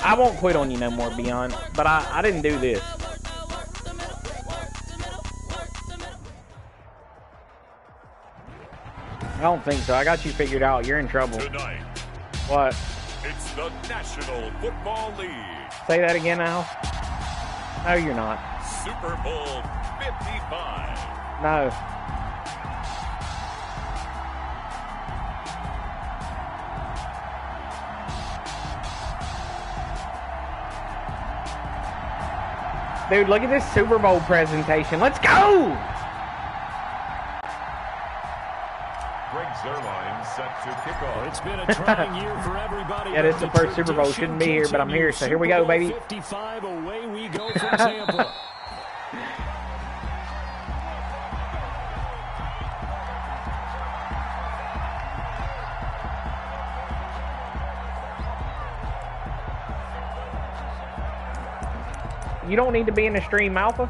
I won't quit on you no more, Beyond. But I didn't do this. I don't think so. I got you figured out. You're in trouble. Tonight, what? It's the National Football League. Say that again, Al. No, you're not. Super Bowl 55. No. Dude, look at this Super Bowl presentation. Let's go! Set to kick off. It's been a trying year for everybody. Yeah, this is the first Super Bowl. Shouldn't be here, but I'm here, so here we go, baby. 55, away we go from Tampa. You don't need to be in the stream, Alpha.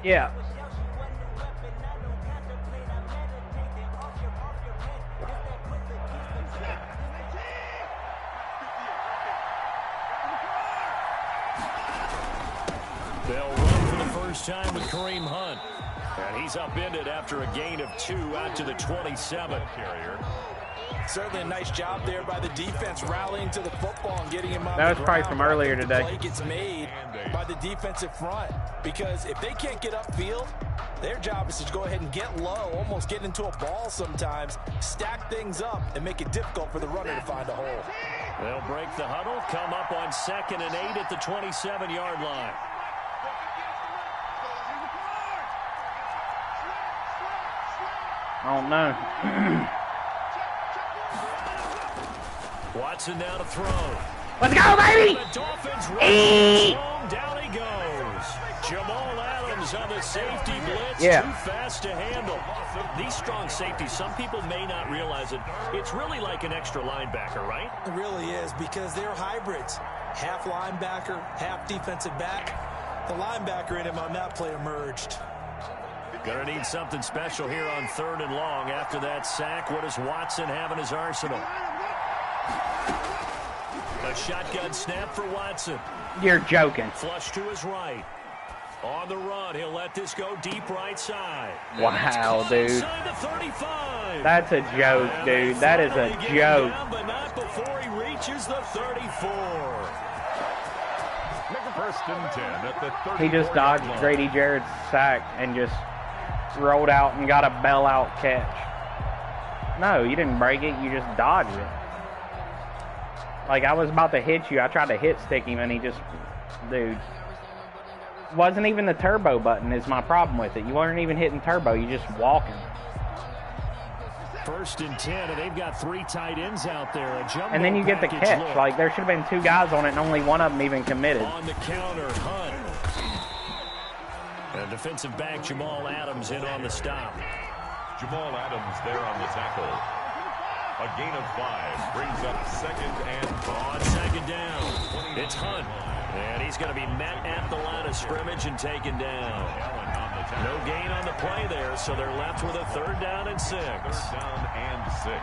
Yeah. They'll run for the first time with Kareem Hunt. And he's upended after a gain of 2 out to the 27. Carrier. Certainly a nice job there by the defense rallying to the football and getting him on that was the probably ground. from earlier today. The play gets made by the defensive front because if they can't get upfield, their job is to go ahead and get low, almost get into a ball sometimes, stack things up, and make it difficult for the runner to find a hole. They'll break the huddle, come up on 2nd and 8 at the 27-yard line. I don't know. Watson now to throw. Let's go, baby! The Dolphins run down he goes. Jamal Adams on the safety blitz. Yeah. Too fast to handle. These strong safeties, some people may not realize it. It's really like an extra linebacker, right? It really is because they're hybrids. Half linebacker, half defensive back. The linebacker in him on that play emerged. Gonna need something special here on 3rd and long. After that sack, what does Watson have in his arsenal? A shotgun snap for Watson. You're joking. Flush to his right. On the run, he'll let this go deep right side. Wow, dude. Inside the 35. That's a joke, dude. That is a joke. Down, but not before he reaches the 34. First and 10 at the 34. He just dodged Grady Jarrett's sack and just rolled out and got a bailout catch. No, you didn't break it. You just dodged it. Like, I was about to hit you. I tried to hit stick him, and he just... Dude. Wasn't even the turbo button is my problem with it. You weren't even hitting turbo. You just walking. 1st and 10, and they've got 3 tight ends out there. A jumbo and then you get the catch. look. Like, there should have been 2 guys on it, and only one of them even committed. On the counter, Hunt. And defensive back Jamal Adams in on the stop. Jamal Adams there on the tackle. A gain of 5 brings up 2nd and on 2nd down. It's Hunt. And he's going to be met at the line of scrimmage and taken down. No gain on the play there, so they're left with a 3rd down and 6. 3rd down and 6.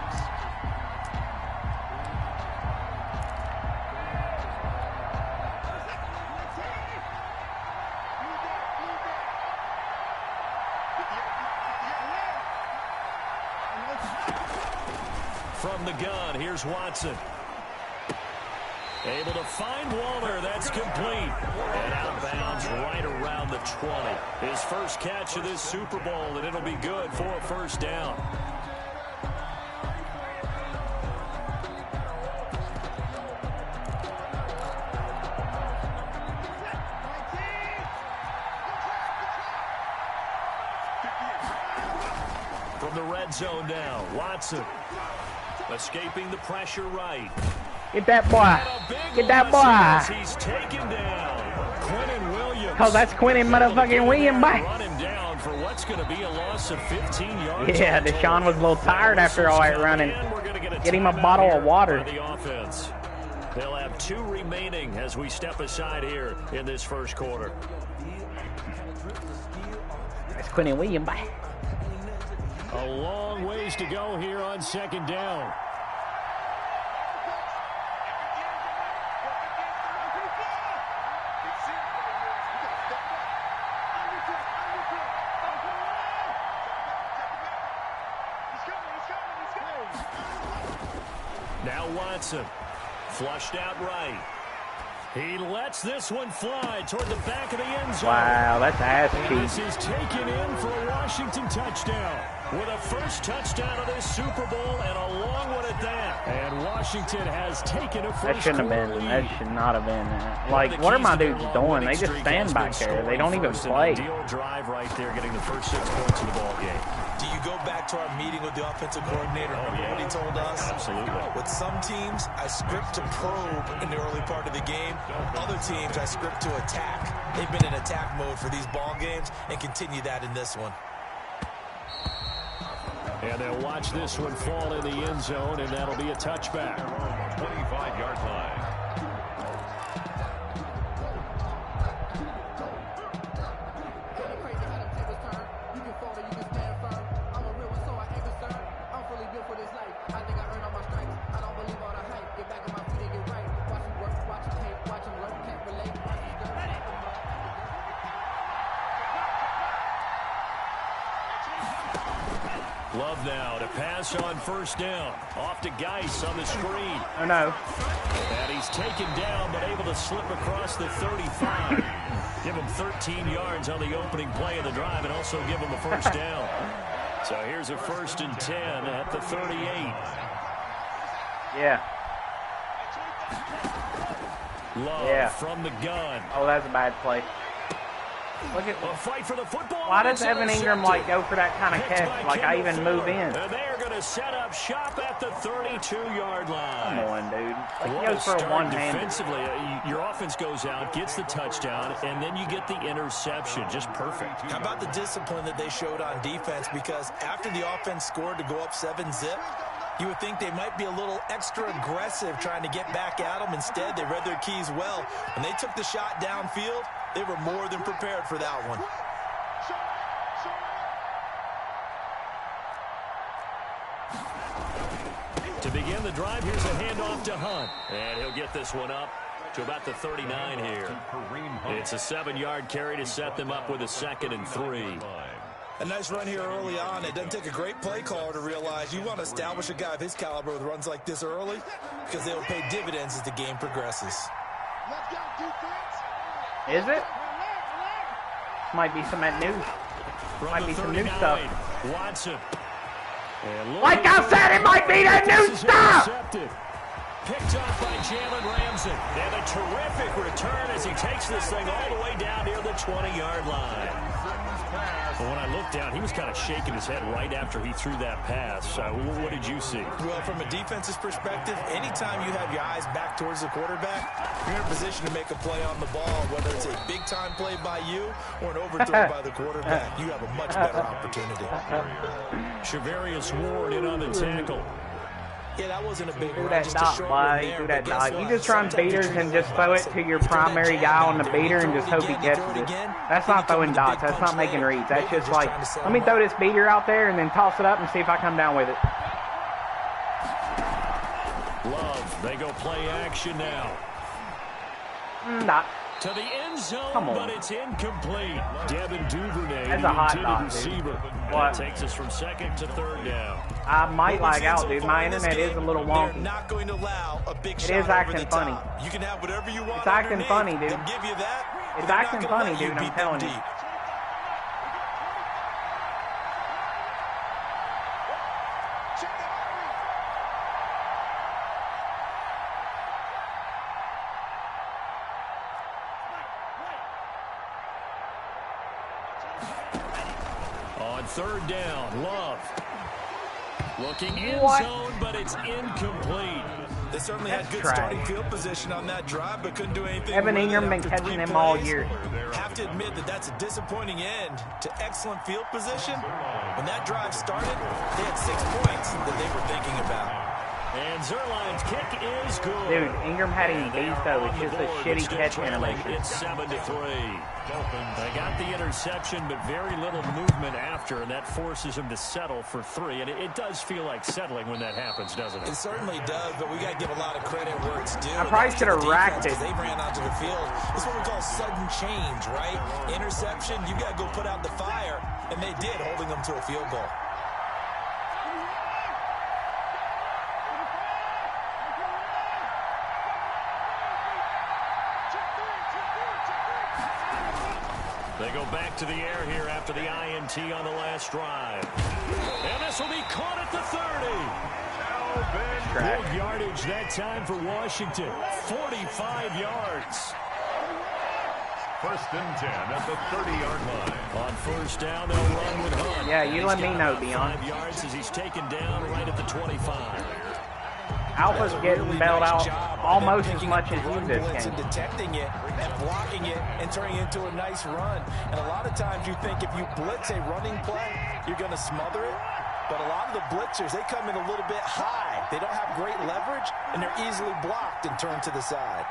From the gun, here's Watson. Able to find Waller. That's complete. And out of bounds right around the 20. His first catch of this Super Bowl, and it'll be good for a 1st down. From the red zone now, Watson. Escaping the pressure right. Get that boy. Get that boy. He's taken down. Quinnen Williams. Because that's Quinnen motherfucking Williams, boy. Run him down for what's going to be a loss of 15 yards. Yeah, Deshaun was a little tired after all that running. Get him a bottle of water. The offense. They'll have 2 remaining as we step aside here in this first quarter. That's Quinnen Williams, boy. A long ways to go here on 2nd down. Now Watson. Flushed out right. He lets this one fly toward the back of the end zone. Wow, that's ass cheek. This is taken in for a Washington touchdown. With a first touchdown of this Super Bowl and a long one at that. And Washington has taken a first That shouldn't have been. lead. That should not have been. Like, what are my dudes doing? They just stand back there. They don't even play. Deal drive right there, getting the first 6 points of the ball game. Do you go back to our meeting with the offensive coordinator? Remember what he told us? Absolutely. With some teams, I script to probe in the early part of the game. Other teams, I script to attack. They've been in attack mode for these ball games and continue that in this one. And they'll watch this one fall in the end zone, and that'll be a touchback. 25-yard line. Love now to pass on first down. Off to Geis on the screen. Oh, no. And he's taken down, but able to slip across the 35. Give him 13 yards on the opening play of the drive and also give him a first down. So here's a 1st and 10 at the 38. Yeah. Love from the gun. Oh, that's a bad play. Look at A fight for the football. why does Evan Ingram like go for that kind of catch? Like I even move in. And they are going to set up shop at the 32-yard line. Come on, dude. Like What he goes a for a start one-handed. defensively. Your offense goes out, gets the touchdown, and then you get the interception. Just perfect. How about the discipline that they showed on defense? Because after the offense scored to go up 7-zip, you would think they might be a little extra aggressive trying to get back at them. Instead, they read their keys well. When they took the shot downfield, they were more than prepared for that one. To begin the drive, here's a handoff to Hunt. And he'll get this one up to about the 39 here. It's a 7-yard carry to set them up with a 2nd and 3. A nice run here early on. It doesn't take a great play caller to realize you want to establish a guy of his caliber with runs like this early because they will pay dividends as the game progresses. Is it? Might be some new. Might be some new stuff. Watson. Like I said, it might be that new stuff. Picked up by Jalen Ramsey. And a terrific return as he takes this thing all the way down near the 20-yard line. But when I looked down, he was kind of shaking his head right after he threw that pass. What did you see? Well, from a defense's perspective, anytime you have your eyes back towards the quarterback, you're in a position to make a play on the ball, whether it's a big-time play by you or an overthrow by the quarterback. You have a much better opportunity. Shavarius Ward in on the tackle. Yeah, that wasn't a big Do run, that just a dot, short boy. one there, Do that but guess dot. You what? just run beaters and just throw it to your primary guy on the beater and just hope he catches it. That's not throwing dots. That's not making reads. That's just like, let me throw this beater out there and then toss it up and see if I come down with it. Love, they go play action now. Dot. To the end zone, Come on. but it's incomplete. Devin Duvernay, That's the a hot intended dot, dude. receiver. What? That takes us from 2nd to 3rd down. I might lag out, dude. My internet is a little They're wonky. not going to allow a big It shot is over acting the funny. top. You can have whatever you want. It's acting underneath. funny, dude. They'll give you that. It's but they're not acting gonna funny, let you dude. I'm beat them telling you. deep. On 3rd down, Love. Looking in What? zone, but it's incomplete. They certainly had good trash. starting field position on that drive, but couldn't do anything. Evan with it Ingram been after catching 3 them all plays. year. Have to admit that that's a disappointing end to excellent field position. When that drive started, they had 6 points that they were thinking about. And Zerline's kick is good. Dude, Ingram had him And they beat are though. on It's the just a board, shitty still catch trailing. animation. It's 7-3. They got the interception, but very little movement after, and that forces him to settle for 3. And it does feel like settling when that happens, doesn't it? It certainly does, but we got to give a lot of credit where it's due. I probably should have racked it. They ran onto the field. This is what we call sudden change, right? Interception, you got to go put out the fire, and they did, holding them to a field goal. They go back to the air here after the INT on the last drive. And this will be caught at the 30. Good yardage that time for Washington. 45 yards. First and 10 at the 30-yard line. On first down, they'll run with Hunt. Yeah, you let me know, Dion. 5 yards as he's taken down right at the 25. Alpha's getting bailed out almost as much as you this game. game. Detecting it and blocking it and turning it into a nice run. And a lot of times you think if you blitz a running play, you're going to smother it. But a lot of the blitzers, they come in a little bit high. They don't have great leverage, and they're easily blocked and turned to the side.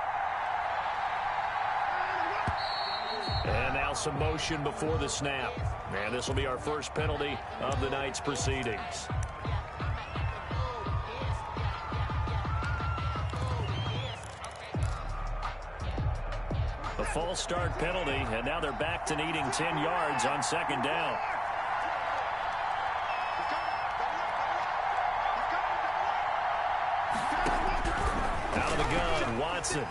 And now some motion before the snap. And this will be our first penalty of the night's proceedings. A false start penalty, and now they're back to needing 10 yards on second down. Out of the gun, Watson.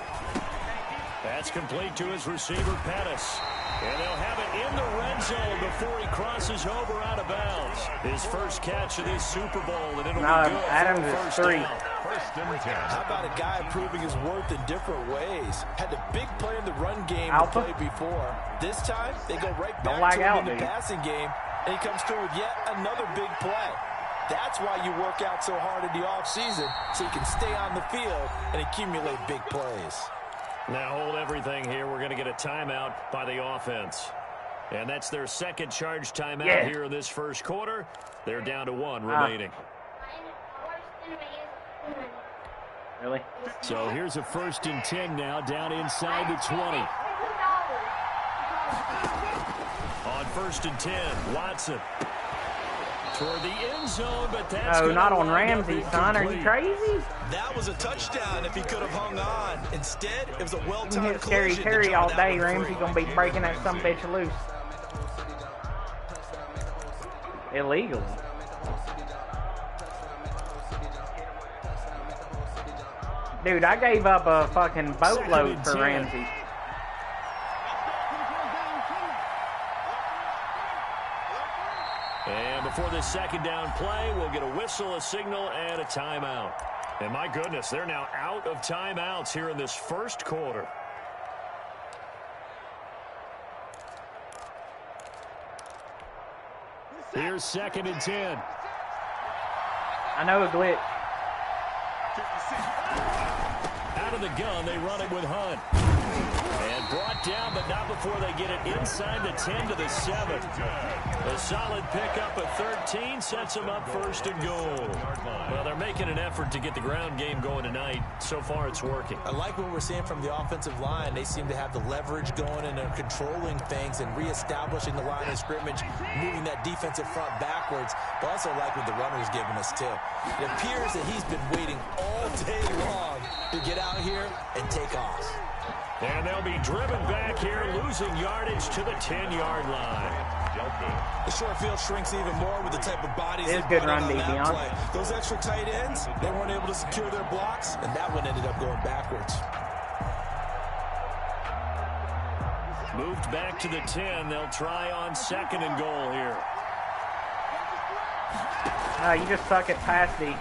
That's complete to his receiver, Pettis. And they'll have it in the red zone before he crosses over out of bounds. His first catch of this Super Bowl, and it'll be good. Adams for is first 3. down. First and 10. How about a guy proving his worth in different ways? Had the big play in the run game Alpha. to play before. This time, they go right Don't back lag to him out, in the dude. passing game, and he comes through with yet another big play. That's why you work out so hard in the offseason, so you can stay on the field and accumulate big plays. Now hold everything here. We're going to get a timeout by the offense. And that's their second charge timeout here in this first quarter. They're down to 1 remaining. Really? So here's a first and 10 now, down inside the 20. On first and 10, Watson. Toward the end zone, but that's not on Ramsey, son. Are you crazy? That was a touchdown if he could have hung on. Instead, it was a well-timed hit Scary Terry all day. Ramsey gonna be breaking that some bitch loose. Illegally. Dude, I gave up a fucking boatload for Ramsey. And before this second down play, we'll get a whistle, a signal, and a timeout. And my goodness, they're now out of timeouts here in this first quarter. Here's second and 10. I know a glitch. Out of the gun, they run it with Hunt. And brought down, but not before they get it inside the 10 to the 7. A solid pickup of 13 sets them up first and goal. Well, they're making an effort to get the ground game going tonight. So far, it's working. I like what we're seeing from the offensive line. They seem to have the leverage going, and they're controlling things and reestablishing the line of scrimmage, moving that defensive front backwards. But also like what the runner's giving us, too. It appears that he's been waiting all day long to get out here and take off. And they'll be driven back here, losing yardage to the 10-yard line. The short field shrinks even more with the type of bodies It is good run, Dion. Those extra tight ends, they weren't able to secure their blocks, and that one ended up going backwards. Moved back to the 10. They'll try on second and goal here. You just suck at pass D.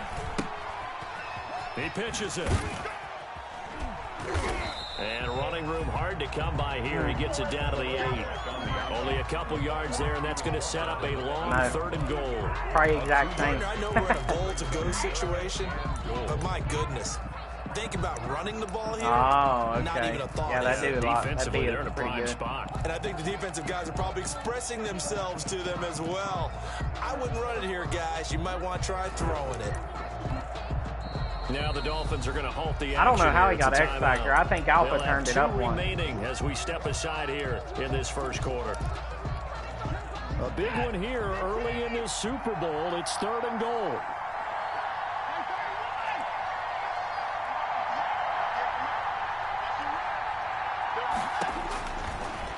He pitches it. And running room hard to come by here. He gets it down to the 8. Only a couple yards there, and that's going to set up a long third and goal. Probably exact same. I know we're in a goal-to-go situation, but my goodness. Think about running the ball here. Oh, okay. Not even a thought. Yeah, that do a lot. Defensively, they're in a pretty prime good. spot. And I think the defensive guys are probably expressing themselves to them as well. I wouldn't run it here, guys. You might want to try throwing it. Now the Dolphins are going to halt the action. I don't know how he here. got X Factor. I think Alpha turned it up one. Remaining as we step aside here in this first quarter. A big one here early in this Super Bowl. It's third and goal.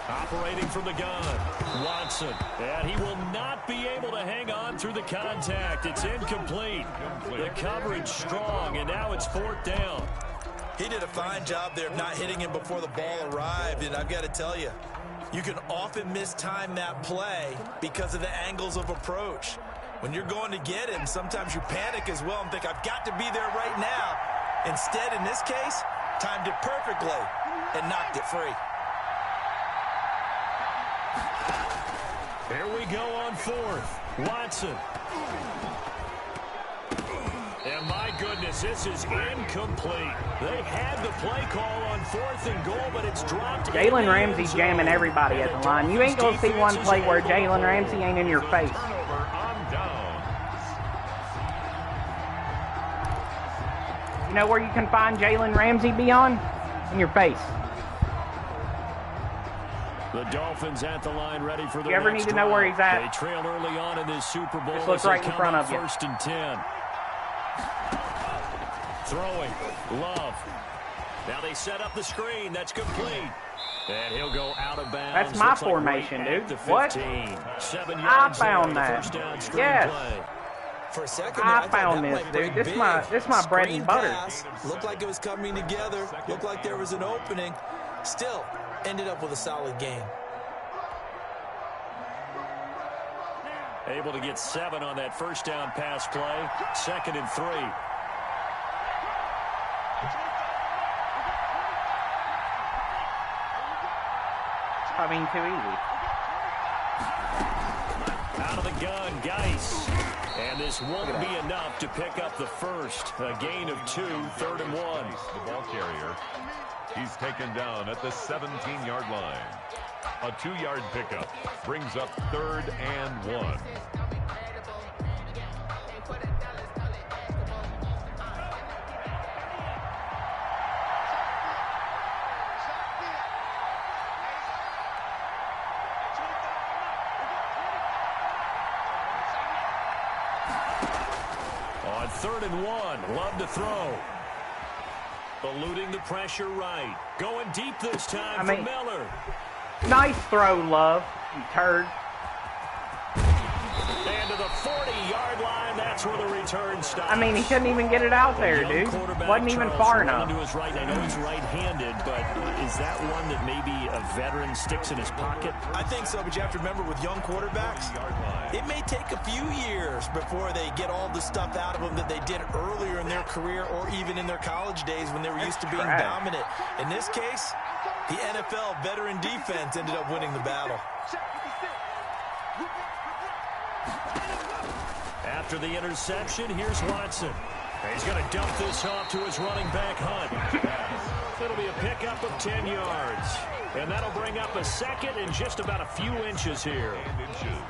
Operating from the gun, Watson, and he will not be able to hang on through the contact. It's incomplete. The coverage strong, and now it's fourth down. He did a fine job there of not hitting him before the ball arrived, and I've got to tell you, You can often mistime that play because of the angles of approach. When you're going to get him, sometimes you panic as well and think, I've got to be there right now. Instead, in this case, timed it perfectly and knocked it free. Here we go on 4th. Watson. And my goodness, this is incomplete. They had the play call on 4th and goal, but it's dropped. Jalen Ramsey's jamming everybody at the line. You ain't going to see one play where Jalen Ramsey ain't in your face. You know where you can find Jalen Ramsey beyond? In your face. The Dolphins at the line, ready for the You ever need to know where he's at? They trailed early on in this Super Bowl. Just look right in front of you. 1st and 10. Throwing. Love. Now they set up the screen. That's complete. And he'll go out of bounds. That's my formation, dude. What? 7 I yards found there, that. first down screen Yes. play. For a second, I found this, dude. This my bread and butter. Pass. Looked like it was coming together. Looked like there was an opening. Still, ended up with a solid game. Able to get 7 on that first down pass play. 2nd and 3. I mean, too easy. Out of the gun, Geis. And this won't be enough to pick up the first. A gain of 2, 3rd and 1. The ball carrier. He's taken down at the 17-yard line. A 2-yard pickup brings up 3rd and 1. On 3rd and 1, Love to throw. Eluding the pressure right. Going deep this time for Miller. Nice throw, Love, you turd. And to the 40-yard line, that's where the return stops. I mean, he couldn't even get it out there, dude. Wasn't even far enough. To his right. I know he's right-handed, but is that one that maybe a veteran sticks in his pocket? I think so, but you have to remember with young quarterbacks, it may take a few years before they get all the stuff out of them that they did earlier in their career or even in their college days when they were used to being dominant. In this case, the NFL veteran defense ended up winning the battle. After the interception, here's Watson. He's going to dump this off to his running back, Hunt. It'll be a pickup of 10 yards. And that'll bring up a 2nd and just about a few inches here.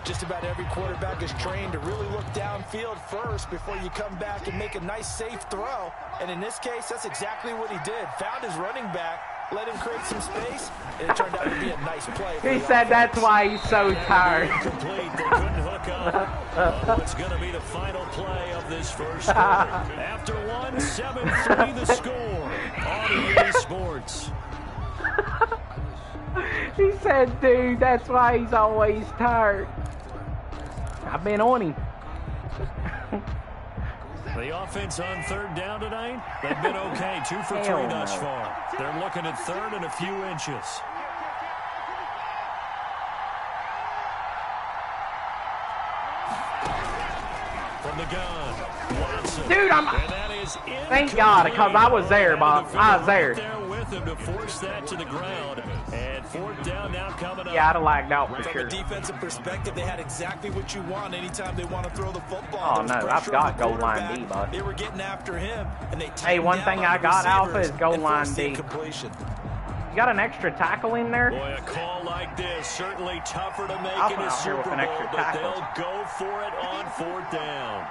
Just about every quarterback is trained to really look downfield first before you come back and make a nice, safe throw. And in this case, that's exactly what he did. Found his running back, let him create some space, and it turned out to be a nice play. He said that's why he's so tired. Incomplete. They couldn't hook up. What's going to be the final play of this first quarter? After 1, 7-3 the score on EA Sports. He said, dude, that's why he's always tired. I've been on him. The offense on 3rd down tonight, they've been okay. 2 for 3 thus far. They're looking at 3rd and a few inches. From the gun, Watson. Dude, thank God, because I was there, Bob. I was there. With him to force that to the ground. And 4th down now coming up. Yeah, I'd have lagged out for sure. From a defensive perspective, they had exactly what you want anytime they want to throw the football. Oh, no, I've got goal line D, bud. They were getting after him, and they hey, one thing I got, Alpha, is goal line D. Completion. You got an extra tackle in there? Boy, a call like this, certainly tougher to make in a Super Bowl, but they'll go for it on 4th down.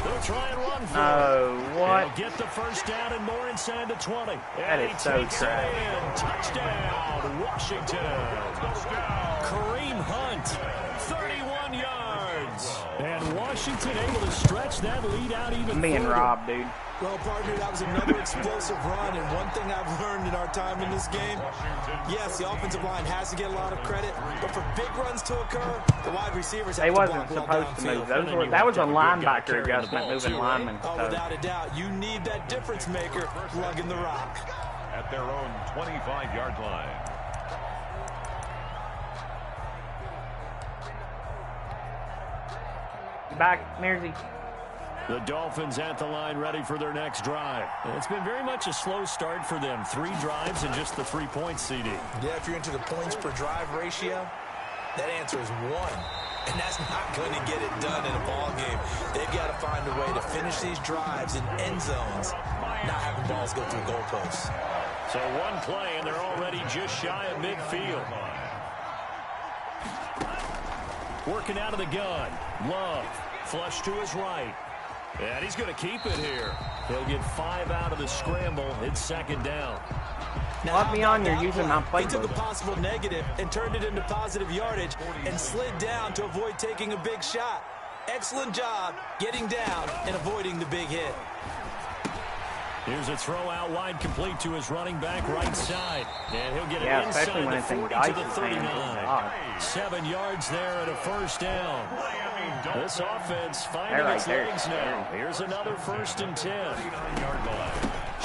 They'll try and run for it. What? They'll get the first down and more inside the 20. That is so trash. Touchdown, Washington. Kareem Hunt, 31 yards. And Washington able to stretch that lead out even further. I'm being robbed, dude. Well, partner, that was another explosive run, and one thing I've learned in our time in this game, yes, the offensive line has to get a lot of credit, but for big runs to occur, the wide receivers have to block well downfield. They wasn't supposed to move. That was a linebacker adjustment, moving linemen. Oh, without a doubt, you need that difference maker lugging the rock. At their own 25-yard line. Back, Mearsy. The Dolphins at the line, ready for their next drive. It's been very much a slow start for them. 3 drives and just the 3 points, CD. Yeah, if you're into the points per drive ratio, that answer is 1. And that's not going to get it done in a ball game. They've got to find a way to finish these drives in end zones, not having balls go through goalposts. So one play, and they're already just shy of midfield. Working out of the gun. Love. Flush to his right. And he's going to keep it here. He'll get 5 out of the scramble. It's second down. Now, let me on, you're using my playbook. He took a possible negative and turned it into positive yardage and slid down to avoid taking a big shot. Excellent job getting down and avoiding the big hit. Here's a throw out wide, complete to his running back right side. And he'll get it especially when inside it's the 40 in to the 39. 7 yards there and a first down. This offense finding its legs now. Here's another 1st and 10.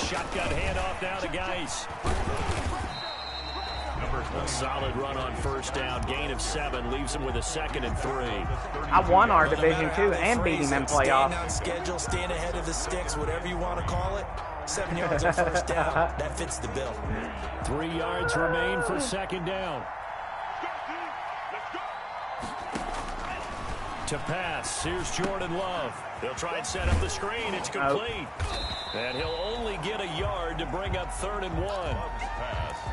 Shotgun handoff now to Geis. A solid run on 1st down. Gain of 7 leaves him with a 2nd and 3. I won our division too and beat him in playoffs. Staying on schedule, staying ahead of the sticks, whatever you want to call it. 7 yards on 1st down. That fits the bill. 3 yards remain for 2nd down. To pass, here's Jordan Love. He'll try and set up the screen. It's complete. And he'll only get a yard to bring up 3rd and 1.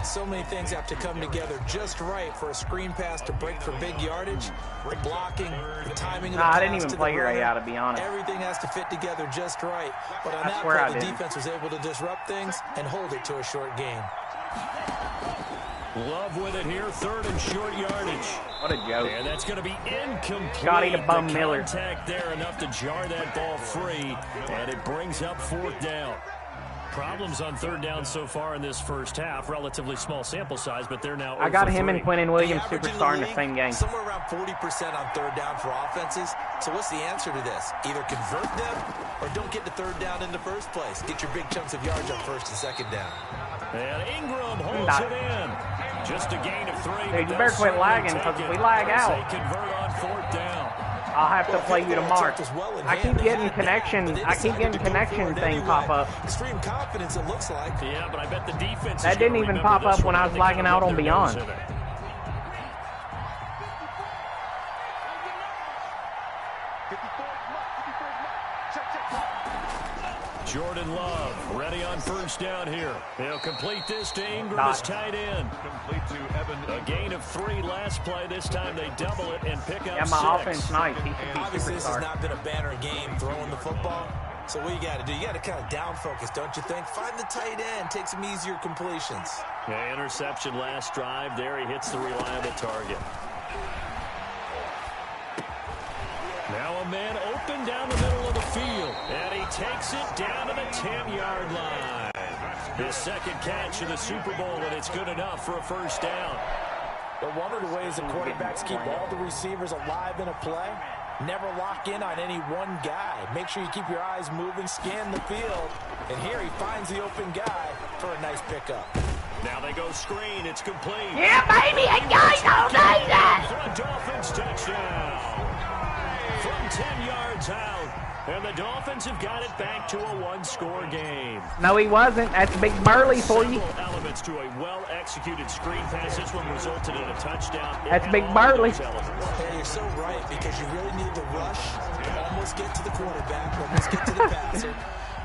So many things have to come together just right for a screen pass to break for big yardage. The blocking, the timing of the pass. I didn't even play your AI, to be honest. Everything has to fit together just right. But on that play, the defense was able to disrupt things and hold it to a short gain. Love with it here, 3rd and short yardage. What a joke. And that's going to be incomplete. Scotty to bum Miller. Contact there enough to jar that ball free, and it brings up 4th down. Problems on 3rd down so far in this first half. Relatively small sample size, but they're now I got him and Quinnen Williams superstar in the same game. Somewhere around 40% on 3rd down for offenses. So what's the answer to this? Either convert them or don't get to 3rd down in the first place. Get your big chunks of yards on 1st and 2nd down. And Ingram holds it in. Just a gain of 3. Dude, you better quit lagging because if we lag out, they convert on 4th down. I'll have to play you tomorrow. I keep getting connection. Thing pop up. Extreme confidence, it looks like. Yeah, but I bet the defense. That didn't even pop up when I was lagging out on Beyond. Jordan Love ready on 1st down here. He'll complete this to Ingram, his tight end. Complete to Evan. A gain of 3 last play. This time they double it and pick up 6. My offense nice. He should be Obviously, this has superstar. not been a banner game throwing the football. So what you got to do? You got to kind of down focus, don't you think? Find the tight end. Take some easier completions. Yeah, interception last drive. There he hits the reliable target. Now a man open down the middle of the field. And he takes it down to the 10-yard line. His 2nd catch in the Super Bowl, and it's good enough for a 1st down. But one of the ways the quarterbacks keep all the receivers alive in a play, never lock in on any one guy. Make sure you keep your eyes moving, scan the field. And here he finds the open guy for a nice pickup. Now they go screen. It's complete. Yeah, baby, I got all day that. The Dolphins touchdown. From 10 yards out. And the Dolphins have got it back to a 1-score game. No, he wasn't. That's Big Burley for you. Several elements to a well-executed screen pass. This one resulted in a touchdown. That's Big Burley. Yeah, you're so right, because you really need the rush to almost get to the quarterback, almost get to the passer.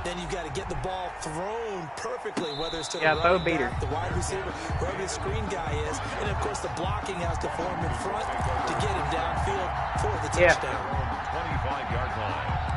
Then you've got to get the ball thrown perfectly, whether it's to the running back, the wide receiver, wherever the screen guy is. And, of course, the blocking has to form in front to get him downfield for the touchdown. 25-yard line.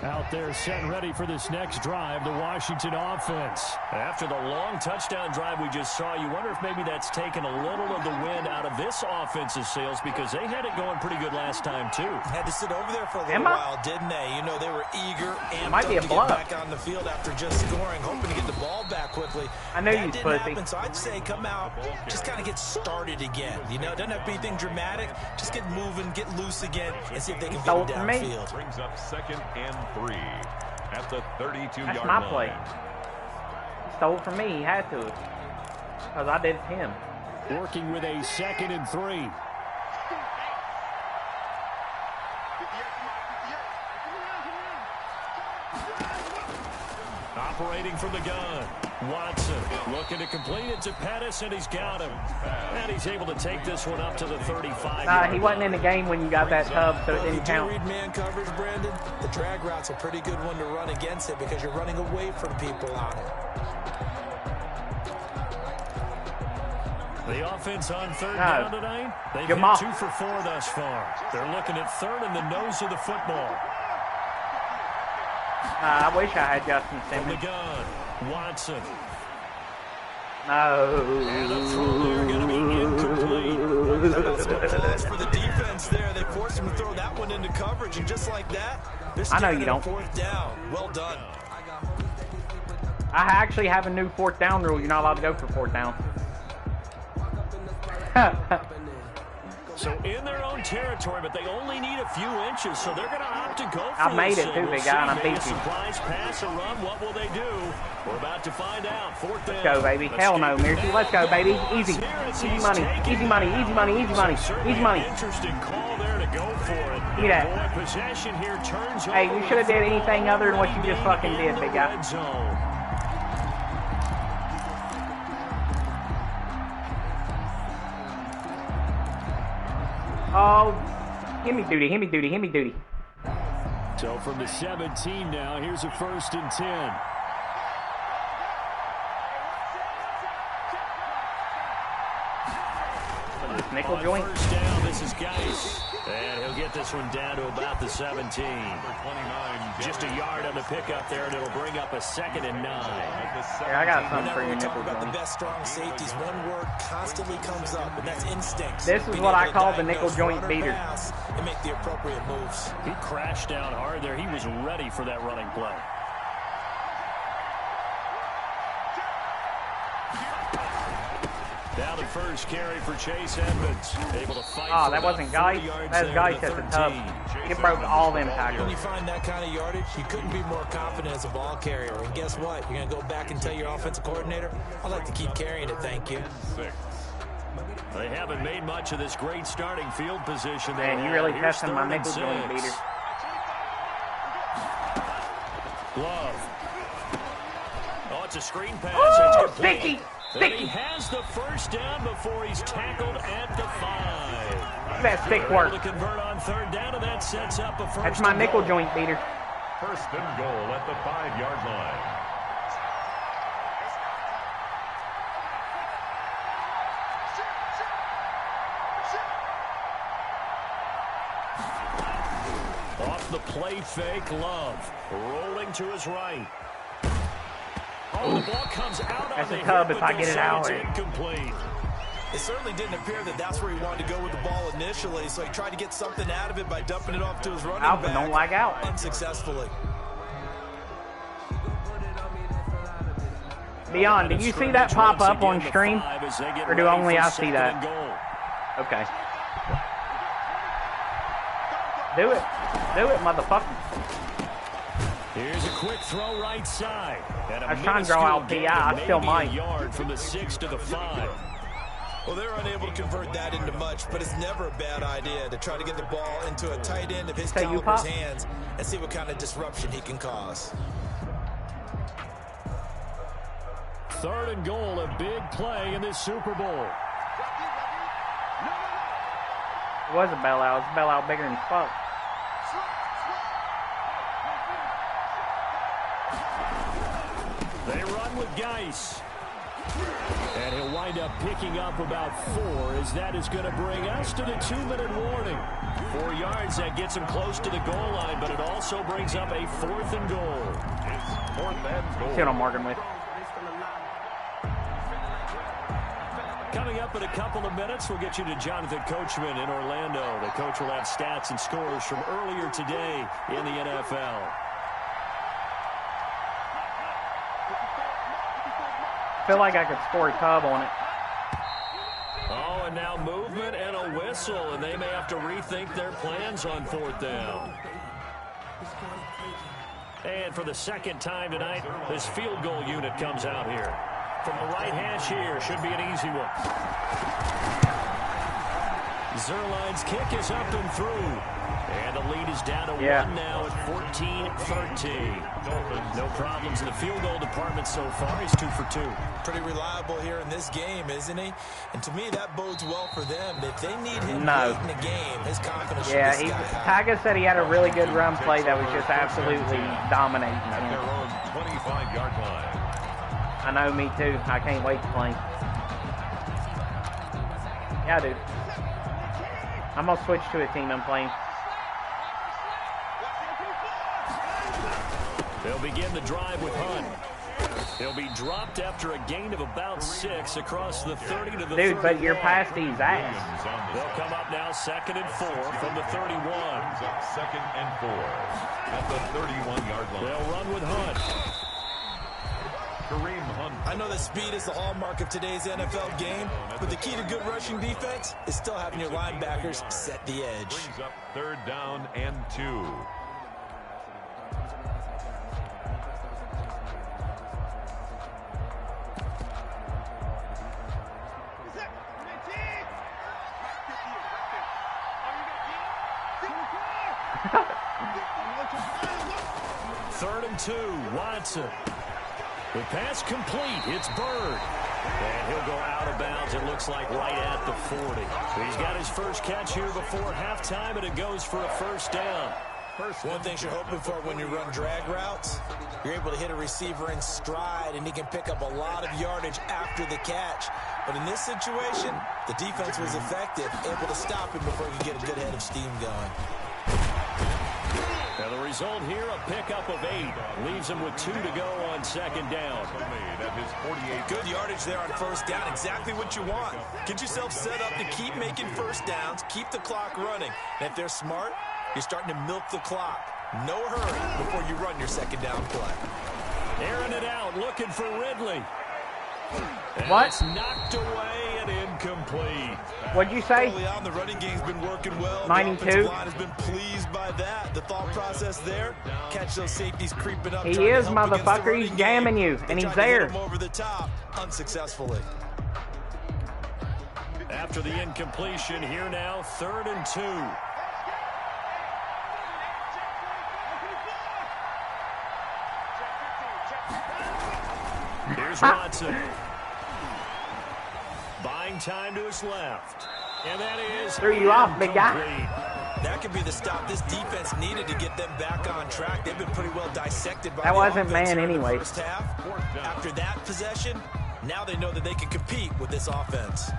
Out out there setting ready for this next drive, the Washington offense. After the long touchdown drive we just saw, you wonder if maybe that's taken a little of the wind out of this offense's sails because they had it going pretty good last time, too. Had to sit over there for a little while, didn't they? You know, they were eager and might be a to bluff. get back on the field after just scoring, hoping to get the ball back quickly. I know you didn't pussy. happen, so I'd say come out, just kind of get started again. You know, it doesn't have to be anything dramatic. Just get moving, get loose again, and see if they can get it downfield. Brings up 2nd and 3 at the 32-yard line. That's my play. He stole from me. He had to. Because I did him. Working with a 2nd and 3. Operating from the gun. Watson looking to complete it to Pettis, and he's got him. And he's able to take this one up to the 35. Nah, he wasn't in the game when you got that tub, so it didn't count. Read man coverage, Brandon. The drag route's a pretty good one to run against it because you're running away from people on it. The offense on 3rd down tonight. They've hit 2 for 4 thus far. They're looking at 3rd in the nose of the football. I wish I had Justin Simmons. From the gun. Watson. No. And the throw there going to be incomplete. Calls for the defense there. They forced him to throw that one into coverage, and just like that, I know you don't. 4th down. Well done. I actually have a new 4th down rule. You're not allowed to go for 4th down. So in their own territory, but they only need a few inches, so they're going to opt to go for I made it too, we'll big guy, and I beat you. Surprise pass, a run, what will they do? We're about to find out. 4th down. Let's go, baby. Hell no, Mirty. Let's go, baby. Easy. Easy money. Easy money. Easy money. Easy money. Easy money. Interesting call there to go for it. Give me that. Boy, possession here turns Hey, you should have did anything other than what you just fucking did, big guy. Red zone. Oh, give me duty. Give me duty. Give me duty. So from the 17 now, here's a 1st and 10. This nickel joint. 1st down, this is Geis. And he'll get this one down to about the 17. Just a yard on the pickup there, and it'll bring up a 2nd and 9. Yeah, I got something for you, nickel about the joint. best strong safeties, one word constantly comes up, and that's instinct. This is what I call the nickel joint beater. And make the appropriate moves. He crashed down hard there. He was ready for that running play. Now the first carry for Chase Edmonds. Able to fight. Oh, that wasn't Geis. That's Geis at the tub. He broke all them When tackles. you find that kind of yardage, you couldn't be more confident as a ball carrier. And guess what? You're going to go back and tell your offensive coordinator, I'd like to keep carrying it, thank you. They haven't made much of this great starting field position. Man, you really testing my nickel joint beater. Glove. Oh, it's a screen pass. Oh, It's complete. sticky. And he has the 1st down before he's tackled at the 5. Look at that stick work. Able to convert on 3rd down, and that sets up a 1st. That's my nickel joint beater. 1st and goal at the 5-yard line. Off the play fake, Love. Rolling to his right. Oh, the ball comes out That's on a the tub hip, if but I get they'll it say out. it's incomplete. It certainly didn't appear that that's where he wanted to go with the ball initially, so he tried to get something out of it by dumping it off to his running Alpha back. don't lag out. Unsuccessfully. Beyond, do you see that pop up on stream? Or do only I see that? Okay. Do it. Do it, motherfucker. Here's a quick throw right side. I was trying to draw out PI. I still might. A yard from the 6 to the 5. Well, they're unable to convert that into much, but it's never a bad idea to try to get the ball into a tight end of his caliber's hands and see what kind of disruption he can cause. 3rd and goal, a big play in this Super Bowl. It was a bailout. It's a bailout bigger than fuck. They run with Geis. And he'll wind up picking up about 4, as that is going to bring us to the 2-minute warning. 4 yards, that gets him close to the goal line, but it also brings up a 4th and goal. It's 4th and goal. See what I'm working with. Coming up in a couple of minutes, we'll get you to Jonathan Coachman in Orlando. The coach will have stats and scores from earlier today in the NFL. I feel like I could score a tub on it. Oh, and now movement and a whistle, and they may have to rethink their plans on 4th down. And for the second time tonight, this field goal unit comes out here. From the right hash here, should be an easy one. Zerline's kick is up and through. And the lead is down to 1 now at 14-13. No problems in the field goal department so far. He's 2 for 2. Pretty reliable here in this game, isn't he? And to me, that bodes well for them. If they need him late in the game, his confidence should be sky high. Tyga said he had a really good run play that was just absolutely dominating At him. their own 25-yard line. I know, me too. I can't wait to play. Yeah, dude. I'm going to switch to a team I'm playing. They'll begin the drive with Hunt. He'll be dropped after a gain of about 6 across the 30 to the 31. Dude, but you're past these ass. They'll come up now 2nd and 4 from the 31. 2nd and 4 at the 31-yard line. They'll run with Hunt. Kareem Hunt. I know that speed is the hallmark of today's NFL game, but the key to good rushing defense is still having your linebackers set the edge. Brings up 3rd down and 2. Third and 2, Watson. The pass complete. It's Bird. And he'll go out of bounds, it looks like, right at the 40. He's got his first catch here before halftime, and it goes for a 1st down. One thing you're hoping for when you run drag routes, you're able to hit a receiver in stride, and he can pick up a lot of yardage after the catch. But in this situation, the defense was effective, able to stop him before he could get a good head of steam going. Now the result here, a pickup of 8. Leaves him with 2 to go on 2nd down. At his 48. Good yardage there on 1st down. Exactly what you want. Get yourself set up to keep making 1st downs, keep the clock running. And if they're smart, you're starting to milk the clock. No hurry before you run your 2nd down play. Airing it out, looking for Ridley. And What? It's knocked away and incomplete. What'd you say? Early on, the running game's been working well. 92. The offensive line has been pleased by that. The thought process there, catch those safeties creeping up. He trying to is, help against the motherfucker. running He's game. jamming you, They and he's tried to hit there. him over the top, unsuccessfully. After the incompletion, here now, 3rd and 2. Here's Watson. Buying time to his left. And that is Threw you off, big guy. incomplete. That could be the stop this defense needed to get them back on track. They've been pretty well dissected by That the wasn't offense man here in the anyway. first half. After that possession, now they know that they can compete with this offense.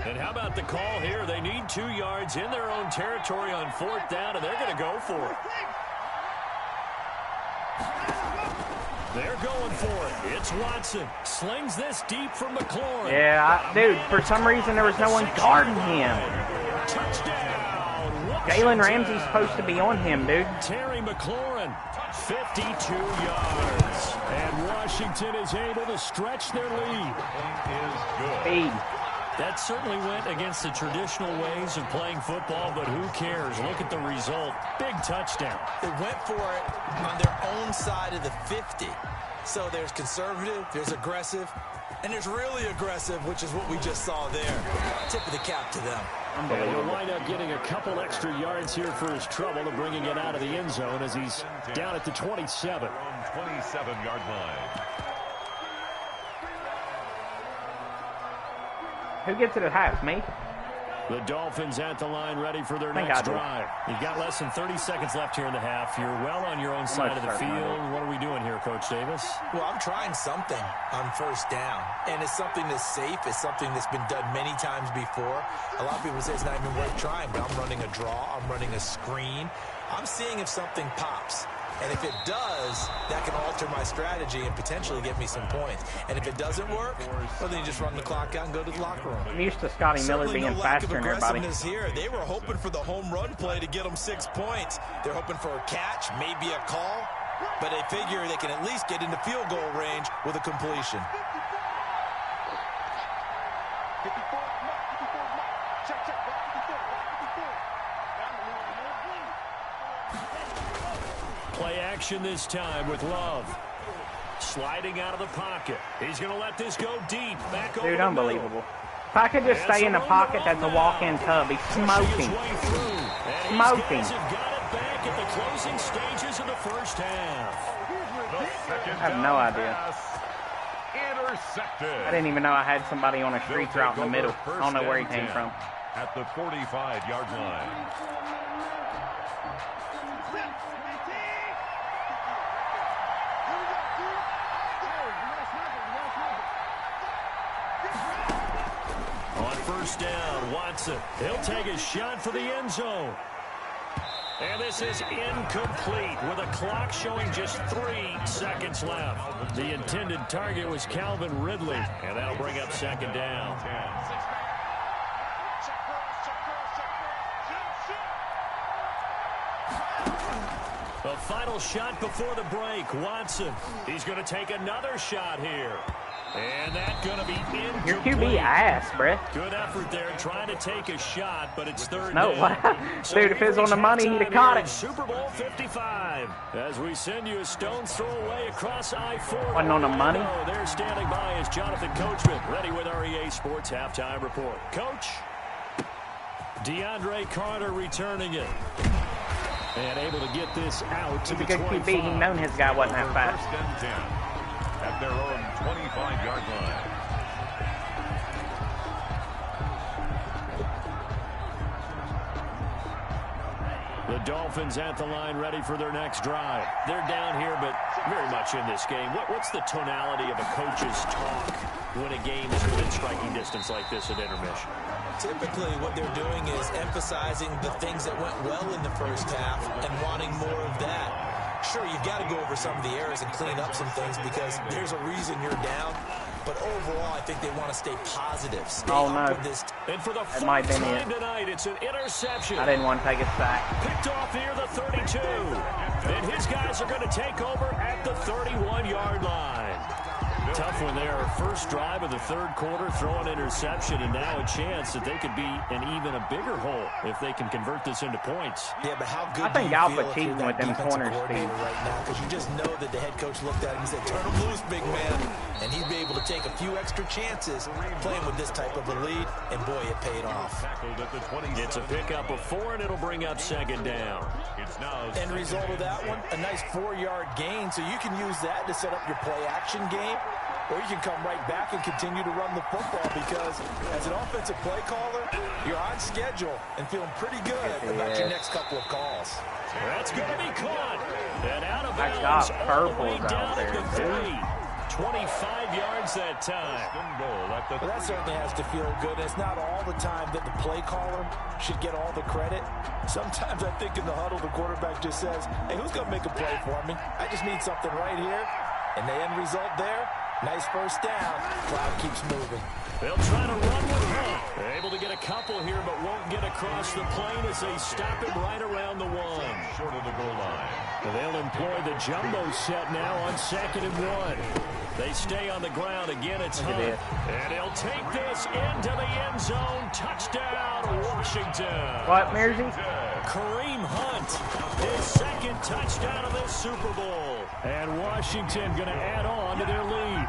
And how about the call here? They need 2 yards in their own territory on 4th down, and they're going to go for it. They're going for it. It's Watson. Slings this deep from McLaurin. Yeah, dude, for some reason there was no one guarding him. Touchdown. Jalen Ramsey's supposed to be on him, dude. Terry McLaurin, 52 yards. And Washington is able to stretch their lead. Speed. That certainly went against the traditional ways of playing football, but who cares? Look at the result. Big touchdown. They went for it on their own side of the 50. So there's conservative, there's aggressive, and there's really aggressive, which is what we just saw there. Tip of the cap to them. And he'll wind up getting a couple extra yards here for his trouble and bringing it out of the end zone as he's down at the 27. 27-yard line. Who gets it at half? Me? The Dolphins at the line, ready for their next drive. You've got less than 30 seconds left here in the half. You're well on your own side of the field. What are we doing here, Coach Davis? Well, I'm trying something on first down, and it's something that's safe. It's something that's been done many times before. A lot of people say it's not even worth trying, but I'm running a draw. I'm running a screen. I'm seeing if something pops. And if it does, that can alter my strategy and potentially get me some points. And if it doesn't work, well, then you just run the clock out and go to the locker room. I'm used to Scotty Miller being faster than everybody. Here. They were hoping for the home run play to get them 6 points. They're hoping for a catch, maybe a call, but they figure they can at least get into field goal range with a completion. Play action this time with Love. Sliding out of the pocket. He's going to let this go deep. Back over. Dude, unbelievable. If I could just stay in the pocket, that's a walk-in tub. He's smoking. Smoking. Got it back at the closing stages of the first half. I have no idea. Intercepted. I didn't even know I had somebody on a street route in the middle. I don't know where he came from. At the 45-yard line. On first down, Watson. He'll take a shot for the end zone. And this is incomplete with a clock showing just 3 seconds left. The intended target was Calvin Ridley, and that'll bring up second down. The final shot before the break, Watson. He's going to take another shot here. And that's going to be incomplete. Your QB ass, bruh. Good effort there trying to take a shot, but it's third No, down. dude, if it was on the money, he'd have caught it. Super Bowl 55. As we send you a stone's throw away across I-4. Wasn't on the money. There standing by is Jonathan Coachman, ready with our EA Sports Halftime Report. Coach, DeAndre Carter returning it. And able to get this out to the 25. He's a good QB. He known his guy wasn't that fast. First and 10 at their own 25-yard line. The Dolphins at the line, ready for their next drive. They're down here, but very much in this game. What's the tonality of a coach's talk when a game is within striking distance like this at intermission? Typically, what they're doing is emphasizing the things that went well in the first half and wanting more of that. Sure, you've got to go over some of the errors and clean up some things because there's a reason you're down. But overall, I think they want to stay positive. Stay up with this. And for the fourth time tonight, it's an interception. I didn't want to take a sack. Picked off near the 32. And his guys are going to take over at the 31-yard line. Tough one there. First drive of the third quarter, throw an interception, and now a chance that they could be in even a bigger hole if they can convert this into points. Yeah, but how good I think do you Alpha feel cheating with them corner speed right now? Because you just know that the head coach looked at him and said, "Turn him loose, big man," and he'd be able to take a few extra chances playing with this type of a lead, and boy, it paid off. It's a pickup of 4, and it'll bring up second down. End result of that one, a nice 4-yard gain, so you can use that to set up your play-action game. Or you can come right back and continue to run the football because as an offensive play caller, you're on schedule and feeling pretty good about your next couple of calls. That's going to be caught. And out of bounds. I got all the way purples down out there, at the 30. 25 yards that time. Well, that certainly has to feel good. It's not all the time that the play caller should get all the credit. Sometimes I think in the huddle, the quarterback just says, "Hey, who's going to make a play for me? I just need something right here." And the end result there, nice first down. Cloud keeps moving. They'll try to run with Hunt. They're able to get a couple here, but won't get across the plane as they stop him right around the 1. Short of the goal line. They'll employ the jumbo set now on 2nd and 1. They stay on the ground. Again, it's Hunt. And he'll take this into the end zone. Touchdown, Washington. What, Mersey? Kareem Hunt, his second touchdown of this Super Bowl. And Washington going to add on to their lead.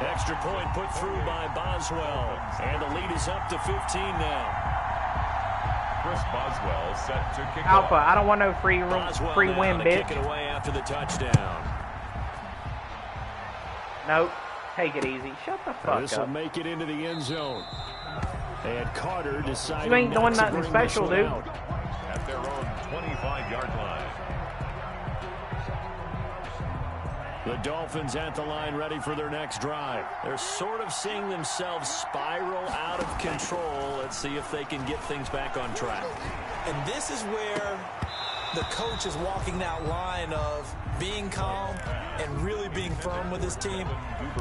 Extra point put through by Boswell. And the lead is up to 15 now. Chris Boswell set to kick Alpha, off. I don't want no free win, bitch. Kick it away after the touchdown. Nope. Take it easy. Shut the fuck This up. will make it into the end zone. And Carter decided You ain't doing not to nothing bring special, this one dude. out. At their own 25-yard line. The Dolphins at the line ready for their next drive. They're sort of seeing themselves spiral out of control. Let's see if they can get things back on track. And this is where the coach is walking that line of being calm and really being firm with his team.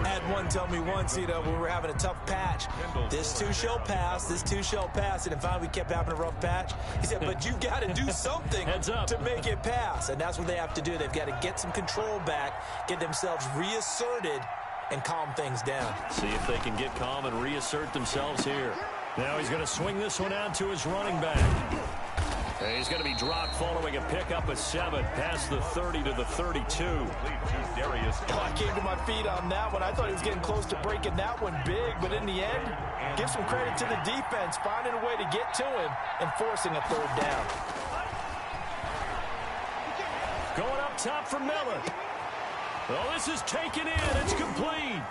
I had one tell me once, when we were having a tough patch, this too shall pass, this too shall pass. And finally we kept having a rough patch. He said, but you got to do something to make it pass. And that's what they have to do. They've got to get some control back, get themselves reasserted, and calm things down. See if they can get calm and reassert themselves here. Now he's going to swing this one out to his running back. And he's going to be dropped following a pickup of 7 past the 30 to the 32. I came to my feet on that one. I thought he was getting close to breaking that one big, but in the end, give some credit to the defense, finding a way to get to him and forcing a 3rd down. Going up top for Miller. Well, this is taken in. It's complete.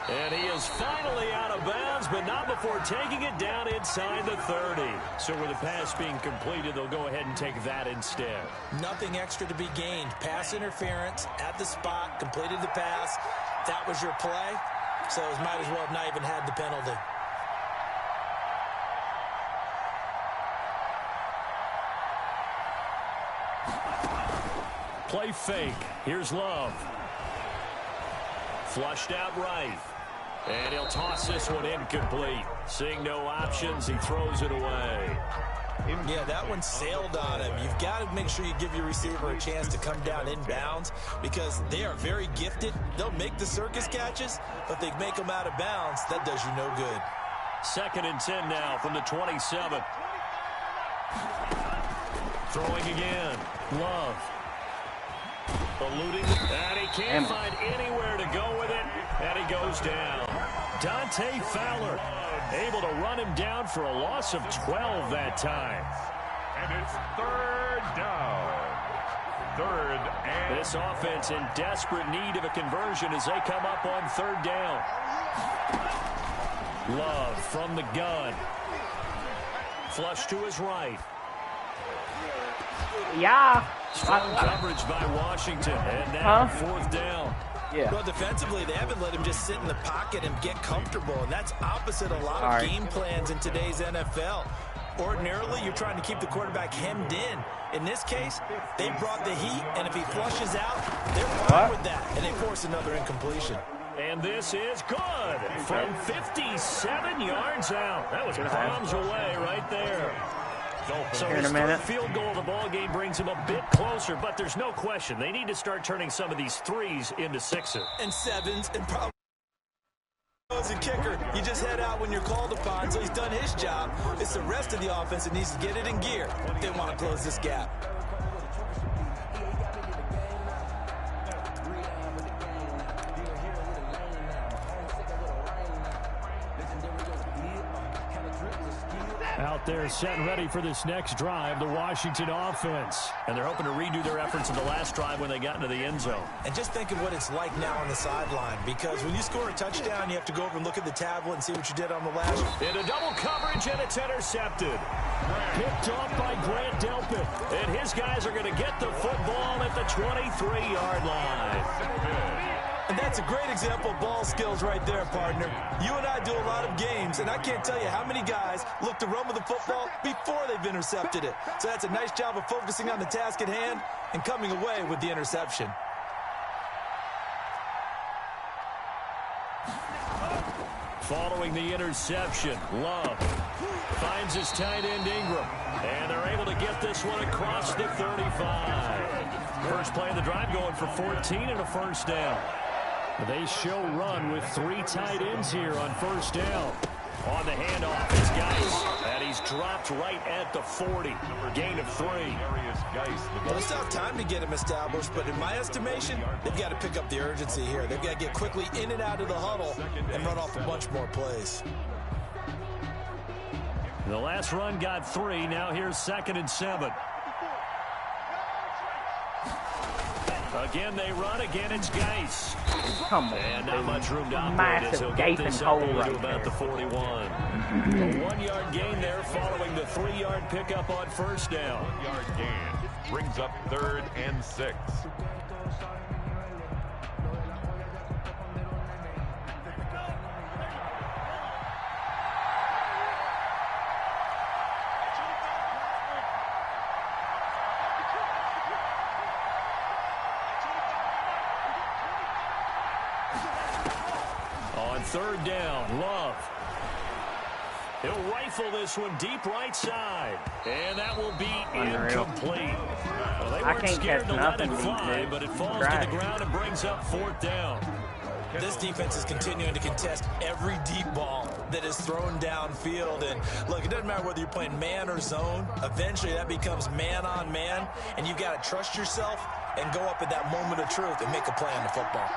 And he is finally out of bounds, but not before taking it down inside the 30. So with the pass being completed, they'll go ahead and take that instead. Nothing extra to be gained. Pass interference at the spot, completed the pass. That was your play, so it might as well have not even had the penalty. Play fake. Here's Love. Flushed out right. And he'll toss this one incomplete. Seeing no options, he throws it away. Yeah, that one sailed on him. You've got to make sure you give your receiver a chance to come down inbounds because they are very gifted. They'll make the circus catches, but they make them out of bounds. That does you no good. 2nd and 10 now from the 27. Throwing again. Love. Eluding, and he can't find anywhere to go with it, and he goes down. Dante Fowler able to run him down for a loss of 12 that time. And it's 3rd down. 3rd and... This offense in desperate need of a conversion as they come up on 3rd down. Love from the gun. Flush to his right. Yeah. Strong coverage by Washington, and now 4th down. Yeah. Well, defensively, they haven't let him just sit in the pocket and get comfortable, and that's opposite a lot of game plans in today's NFL. Ordinarily, you're trying to keep the quarterback hemmed in. In this case, they brought the heat, and if he flushes out, they're fine with that, and they force another incompletion. And this is good from 57 yards out. That was bombs away right there. So his 3rd field goal of the ball game brings him a bit closer, but there's no question they need to start turning some of these 3s into 6s. And 7s, and probably as a kicker, you just head out when you're called upon, so he's done his job. It's the rest of the offense that needs to get it in gear if they want to close this gap. Out there set and ready for this next drive, the Washington offense. And they're hoping to redo their efforts in the last drive when they got into the end zone. And just think of what it's like now on the sideline, because when you score a touchdown, you have to go over and look at the tablet and see what you did on the last. Into double coverage, and it's intercepted. Picked off by Grant Delpit. And his guys are going to get the football at the 23-yard line. And that's a great example of ball skills right there, partner. You and I do a lot of games, and I can't tell you how many guys look to run with the football before they've intercepted it. So that's a nice job of focusing on the task at hand and coming away with the interception. Following the interception, Love finds his tight end Ingram. And they're able to get this one across the 35. First play of the drive going for 14 and a 1st down. They show run with 3 tight ends here on 1st down. On the handoff is Geis, and he's dropped right at the 40. Gain of 3. Well, it's not time to get him established, but in my estimation, they've got to pick up the urgency here. They've got to get quickly in and out of the huddle and run off a bunch more plays. The last run got 3. Now here's 2nd and 7. Again, they run. Again, it's Geis. Come on, and not much room to operate massive as he'll get this up hole into right about the 41. A 1-yard gain there following the 3-yard pickup on first down. 1-yard gain brings up 3rd and 6. On 3rd down, Love. He'll rifle this one deep right side. And that will be incomplete. Well, they weren't scared to let it fly, but it falls to the ground and brings up 4th down. This defense is continuing to contest every deep ball that is thrown downfield. And look, it doesn't matter whether you're playing man or zone. Eventually, that becomes man on man. And you've got to trust yourself and go up at that moment of truth and make a play on the football.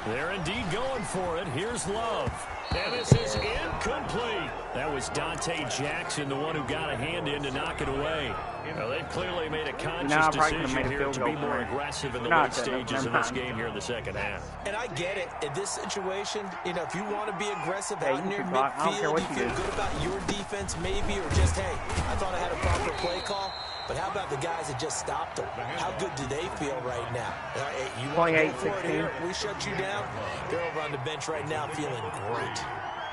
They're indeed going for it. Here's Love. And this is incomplete. That was Dante Jackson, the one who got a hand in to knock it away. Well, they've clearly made a conscious decision here to be more aggressive in the late stages of this game here in the second half. And I get it. In this situation, you know, if you want to be aggressive out near midfield, you feel good about your defense maybe, or just, hey, I thought I had a proper play call. But how about the guys that just stopped them? How good do they feel right now? Hey, you want to go for it here? We shut you down. They're over on the bench right now feeling great.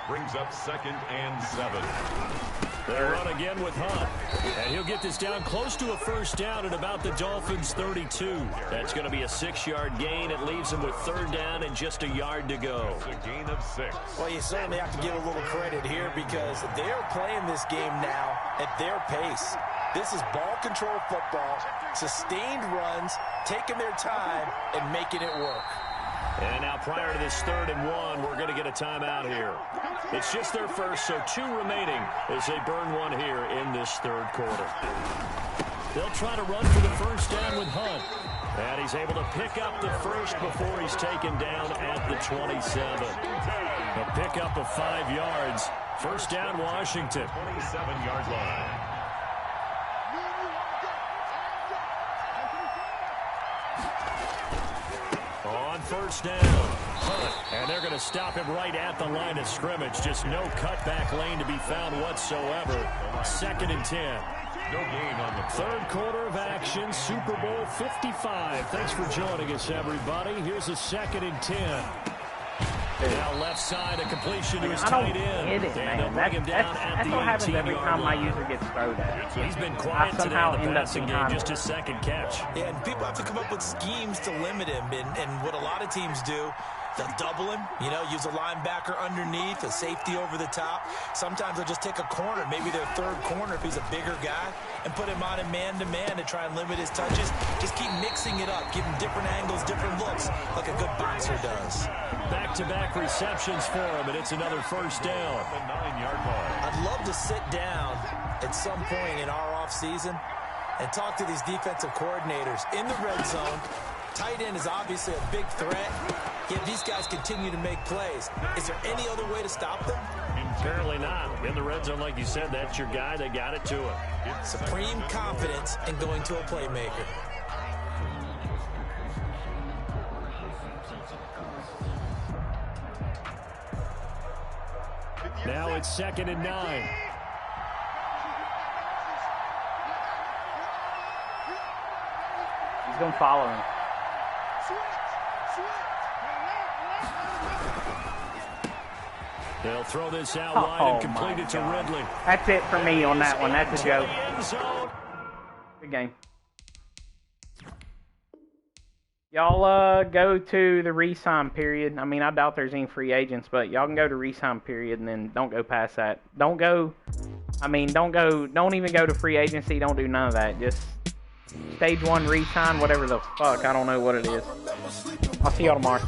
Brings up 2nd and 7. They run again with Hunt. And he'll get this down close to a first down at about the Dolphins' 32. That's going to be a 6-yard gain. It leaves them with 3rd down and just a yard to go. It's a gain of 6. Well, you certainly have to give a little credit here because they're playing this game now at their pace. This is ball control football, sustained runs, taking their time, and making it work. And now prior to this 3rd and 1, we're going to get a timeout here. It's just their first, so 2 remaining as they burn one here in this 3rd quarter. They'll try to run for the first down with Hunt. And he's able to pick up the first before he's taken down at the 27. A pickup of 5 yards. First down, Washington. 27-yard line. On first down, Hunt, and they're going to stop him right at the line of scrimmage. Just no cutback lane to be found whatsoever. 2nd and 10. No gain on the play. 3rd quarter of action, Super Bowl 55. Thanks for joining us, everybody. Here's a 2nd and 10. Now left side, a completion to his tight end. And they'll bring him down at the 18-yard line. That's what happens every time my user gets thrown at. He's been quiet today in the passing game, just his 2nd catch. Yeah, and people have to come up with schemes to limit him. And what a lot of teams do, they'll double him, you know, use a linebacker underneath, a safety over the top. Sometimes they'll just take a corner, maybe their 3rd corner if he's a bigger guy, and put him on a man-to-man to try and limit his touches. Just keep mixing it up, give him different angles, different looks, like a good boxer does. Back-to-back receptions for him, and it's another first down. The 9-yard line. I'd love to sit down at some point in our offseason and talk to these defensive coordinators in the red zone. Tight end is obviously a big threat, yet these guys continue to make plays. Is there any other way to stop them? Apparently not. In the red zone, like you said, that's your guy. They got it to him. Supreme confidence in going to a playmaker. Now it's 2nd and 9. He's going to follow him. They'll throw this out wide and complete it to Ridley. That's it for me on that one. That's a joke. Good game. Y'all go to the re-sign period. I mean, I doubt there's any free agents, but y'all can go to re-sign period and then don't go past that. Don't even go to free agency. Don't do none of that. Just stage 1 re-sign, whatever the fuck. I don't know what it is. I'll see y'all tomorrow.